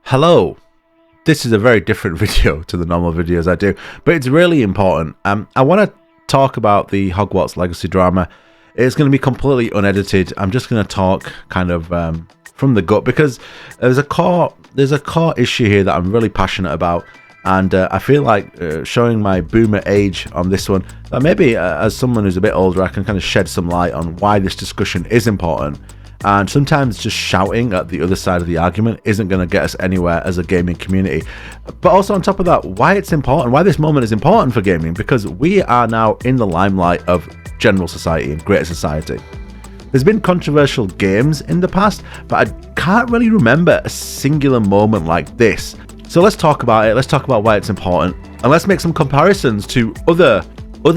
Hello. This is a very different video to the normal videos I do, but it's really important. I want to talk about the Hogwarts Legacy drama. It's going to be completely unedited. I'm just going to talk kind of from the gut because there's a core issue here that I'm really passionate about, and I feel like showing my boomer age on this one, that maybe as someone who's a bit older, I can kind of shed some light on why this discussion is important. And sometimes just shouting at the other side of the argument isn't going to get us anywhere as a gaming community. But also on top of that, why it's important, why this moment is important for gaming, because we are now in the limelight of general society and greater society. There's been controversial games in the past, but I can't really remember a singular moment like this. So let's talk about it, let's talk about why it's important, and let's make some comparisons to other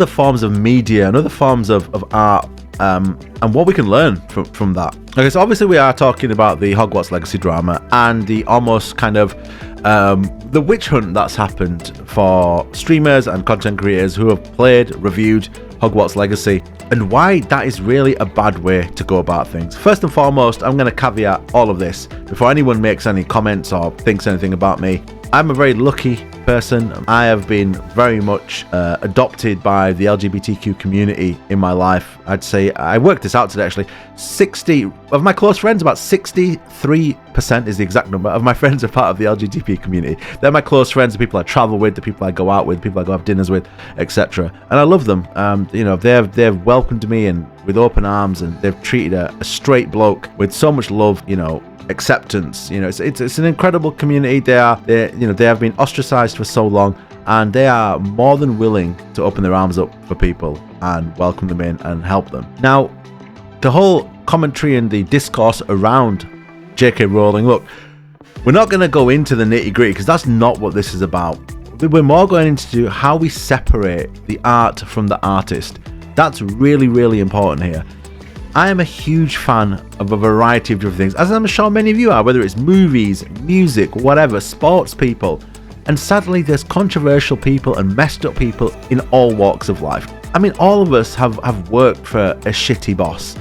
forms of media and other forms of art, and what we can learn from that. Okay, so obviously we are talking about the Hogwarts Legacy drama and the almost kind of the witch hunt that's happened for streamers and content creators who have played, reviewed Hogwarts Legacy, and why that is really a bad way to go about things. First and foremost, I'm going to caveat all of this before anyone makes any comments or thinks anything about me. I'm a very lucky person. I have been very much adopted by the LGBTQ community in my life. I'd say, I worked this out today actually, 60 of my close friends, about 63% is the exact number of my friends are part of the LGBT community. They're my close friends, the people I travel with, the people I go out with, the people I go have dinners with, etc. And I love them. You know, they've welcomed me and with open arms, and they've treated a straight bloke with so much love, you know, acceptance. You know, it's an incredible community. They have been ostracized for so long, and they are more than willing to open their arms up for people and welcome them in and help them. Now, the whole commentary and the discourse around JK Rowling, look, we're not going to go into the nitty-gritty because that's not what this is about. We're more going into how we separate the art from the artist. That's really, really important here. I am a huge fan of a variety of different things, as I'm sure many of you are, whether it's movies, music, whatever, sports people. And sadly, there's controversial people and messed up people in all walks of life. I mean, all of us have worked for a shitty boss.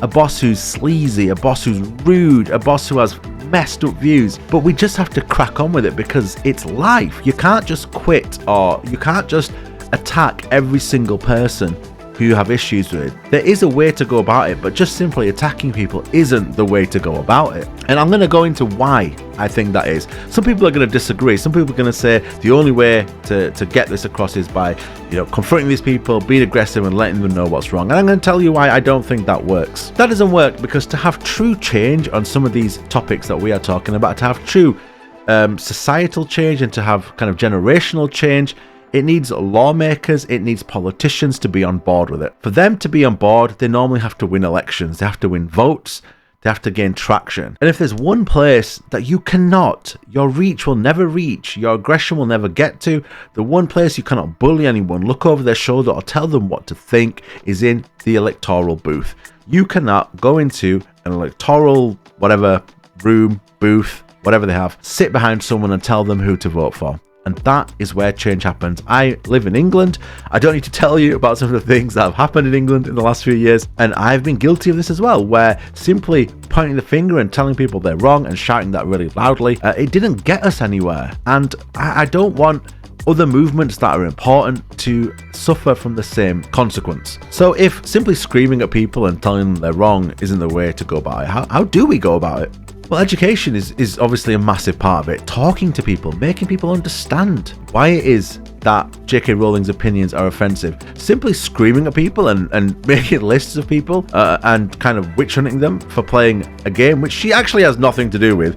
A boss who's sleazy, a boss who's rude, a boss who has messed up views. But we just have to crack on with it because it's life. You can't just quit, or you can't just attack every single person who you have issues with. There is a way to go about it, but just simply attacking people isn't the way to go about it. And I'm going to go into why I think that is. Some people are going to disagree. Some people are going to say the only way to get this across is by, you know, confronting these people, being aggressive and letting them know what's wrong. And I'm going to tell you why I don't think that works. That doesn't work because to have true change on some of these topics that we are talking about, to have true societal change and to have kind of generational change, it needs lawmakers, it needs politicians to be on board with it. For them to be on board, they normally have to win elections, they have to win votes, they have to gain traction. And if there's one place that you cannot, your reach will never reach, your aggression will never get to, the one place you cannot bully anyone, look over their shoulder or tell them what to think, is in the electoral booth. You cannot go into an electoral whatever room, booth, whatever they have, sit behind someone and tell them who to vote for. And that is where change happens. I live in England. I don't need to tell you about some of the things that have happened in England in the last few years. And I've been guilty of this as well, where simply pointing the finger and telling people they're wrong and shouting that really loudly, it didn't get us anywhere. And I don't want other movements that are important to suffer from the same consequence. So if simply screaming at people and telling them they're wrong isn't the way to go about it, how do we go about it? Well, education is obviously a massive part of it. Talking to people, making people understand why it is that JK Rowling's opinions are offensive. Simply screaming at people and making lists of people and kind of witch hunting them for playing a game which she actually has nothing to do with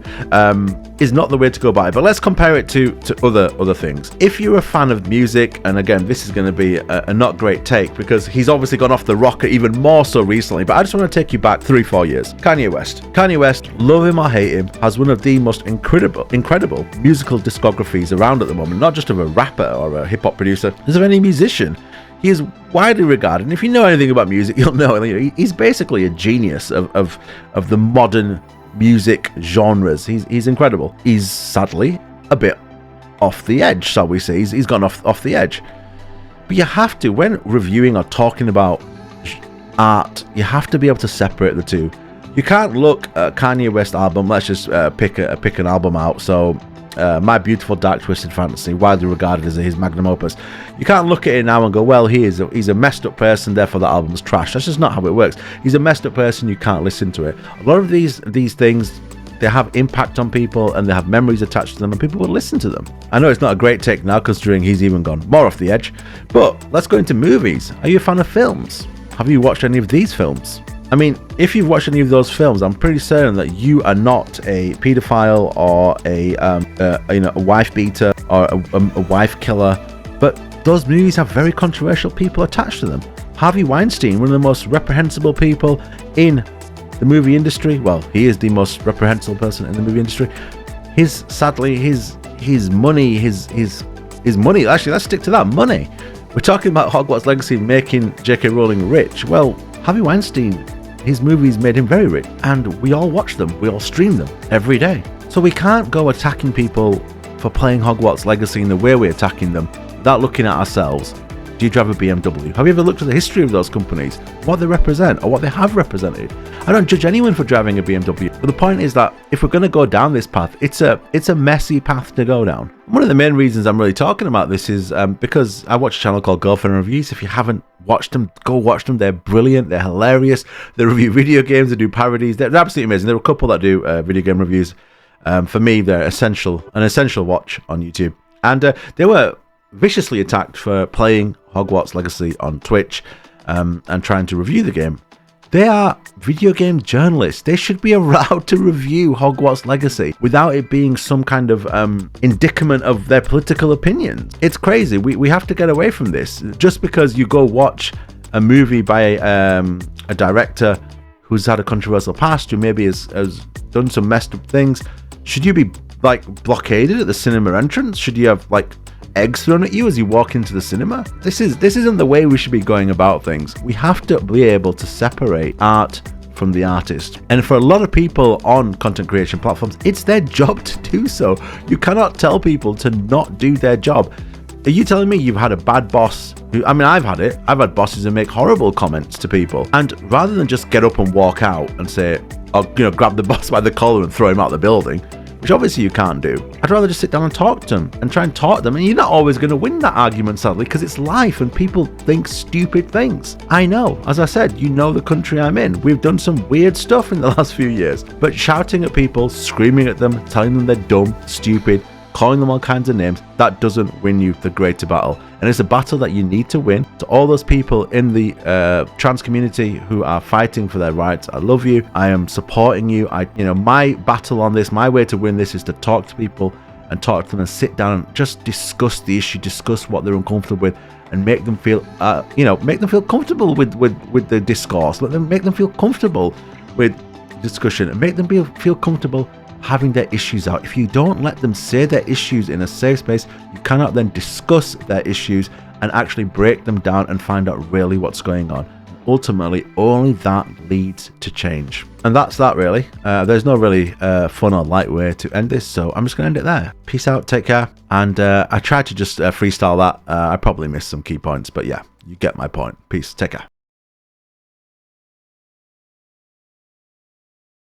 is not the way to go about it. But let's compare it to other things. If you're a fan of music, and again, this is going to be a not great take because he's obviously gone off the rocker even more so recently, but I just want to take you back 3-4 years. Kanye West, love him or hate him, has one of the most incredible musical discographies around at the moment, not just of a rapper or a hip-hop producer, as of any musician. He is widely regarded, and if you know anything about music, you'll know he's basically a genius of the modern music genres. He's incredible. He's sadly a bit off the edge, shall we say. He's gone off the edge. But you have to, when reviewing or talking about art, you have to be able to separate the two. You can't look at Kanye West album. Let's just pick an album out. So, My Beautiful Dark Twisted Fantasy, widely regarded as his magnum opus. You can't look at it now and go, well, he's a messed up person, therefore the album's trash. That's just not how it works. He's a messed up person. You can't listen to it. A lot of these things, they have impact on people and they have memories attached to them, and people will listen to them. I know it's not a great take now, considering he's even gone more off the edge, but let's go into movies. Are you a fan of films? Have you watched any of these films? I mean, if you've watched any of those films, I'm pretty certain that you are not a pedophile or a wife beater or a wife killer, but those movies have very controversial people attached to them. Harvey Weinstein, one of the most reprehensible people in the movie industry. Well, he is the most reprehensible person in the movie industry. His money. Actually, let's stick to that money. We're talking about Hogwarts Legacy making JK Rowling rich. Well, Harvey Weinstein, his movies made him very rich, and we all watch them. We all stream them every day. So we can't go attacking people for playing Hogwarts Legacy in the way we're attacking them without looking at ourselves. Do you drive a BMW? Have you ever looked at the history of those companies, what they represent or what they have represented? I don't judge anyone for driving a BMW, but the point is that if we're going to go down this path, it's a messy path to go down. One of the main reasons I'm really talking about this is because I watch a channel called Girlfriend Reviews. If you haven't watched them, go watch them. They're brilliant. They're hilarious. They review video games. They do parodies. They're absolutely amazing. There are a couple that do video game reviews. For me, they're an essential watch on YouTube. And they were viciously attacked for playing Hogwarts Legacy on Twitch and trying to review the game. They are video game journalists. They should be allowed to review Hogwarts Legacy without it being some kind of indictment of their political opinions. It's crazy. We have to get away from this. Just because you go watch a movie by a director who's had a controversial past, who maybe has done some messed up things, should you be like blockaded at the cinema entrance? Should you have like eggs thrown at you as you walk into the cinema? This isn't the way we should be going about things. We have to be able to separate art from the artist. And for a lot of people on content creation platforms, it's their job to do so. You cannot tell people to not do their job. Are you telling me you've had a bad boss who, I mean, I've had it. I've had bosses who make horrible comments to people. And rather than just get up and walk out and say, or, grab the boss by the collar and throw him out the building, which obviously you can't do, I'd rather just sit down and talk to them and try and talk to them. And you're not always going to win that argument, sadly, because it's life and people think stupid things. I know, as I said, the country I'm in. We've done some weird stuff in the last few years, but shouting at people, screaming at them, telling them they're dumb, stupid, calling them all kinds of names, that doesn't win you the greater battle. And it's a battle that you need to win. To all those people in the trans community who are fighting for their rights, I love you. I am supporting you. My battle on this, my way to win this is to talk to people and talk to them and sit down and just discuss the issue, discuss what they're uncomfortable with, and make them feel, comfortable with the discourse. Make them feel comfortable with discussion, and make them feel comfortable having their issues out. If you don't let them say their issues in a safe space, you cannot then discuss their issues and actually break them down and find out really what's going on. Ultimately, only that leads to change. And that's that, really. There's no really fun or light way to end this, so I'm just going to end it there. Peace out, take care. And I tried to just freestyle that. I probably missed some key points, but yeah, you get my point. Peace, take care.